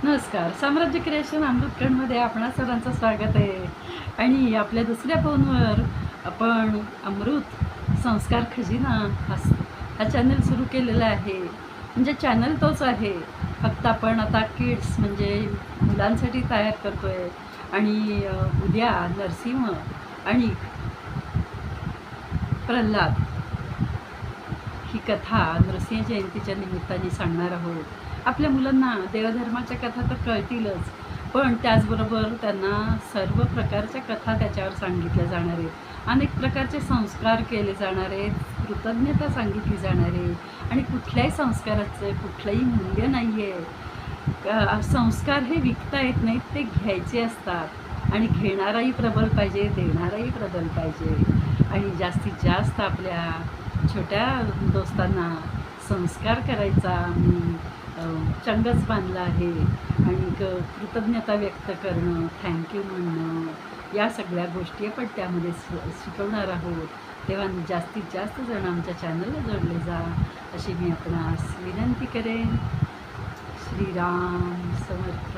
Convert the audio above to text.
नमस्कार. साम्राज्य क्रिएशन अमृतखंडमध्ये आपणा सर्वांचं स्वागत आहे. आणि आपल्या दुसऱ्या फोनवर आपण अमृत संस्कार खजिना हा चॅनल सुरू केलेला आहे. म्हणजे चॅनल तोच आहे, फक्त आपण आता किड्स म्हणजे मुलांसाठी तयार करतो आहे. आणि उद्या नरसिंह आणि प्रल्हाद ही कथा नृसिंह जयंतीच्या निमित्ताने सांगणार आहोत. आपल्या मुलांना देवधर्माच्या कथा तर कळतीलच, पण त्याचबरोबर त्यांना सर्व प्रकारच्या कथा त्याच्यावर सांगितल्या जाणार आहेत. अनेक प्रकारचे संस्कार केले जाणार आहेत, कृतज्ञता सांगितली जाणार आहे. आणि कुठल्याही संस्काराचं कुठलंही मूल्य नाही आहे. संस्कार हे विकता येत नाहीत, ते घ्यायचे असतात. आणि घेणाराही प्रबल पाहिजे, देणाराही प्रबल पाहिजे. आणि जास्तीत जास्त आपल्या छोट्या दोस्तांना संस्कार करायचा मी चंगच बांधला आहे. आणि कृतज्ञता व्यक्त करणं, थँक्यू म्हणणं, या सगळ्या गोष्टी आपण त्यामध्ये शिकवणार आहोत. तेव्हा जास्तीत जास्त जण आमच्या चॅनलला जोडले जा, अशी मी आपणास विनंती करेन. श्रीराम समर्थ.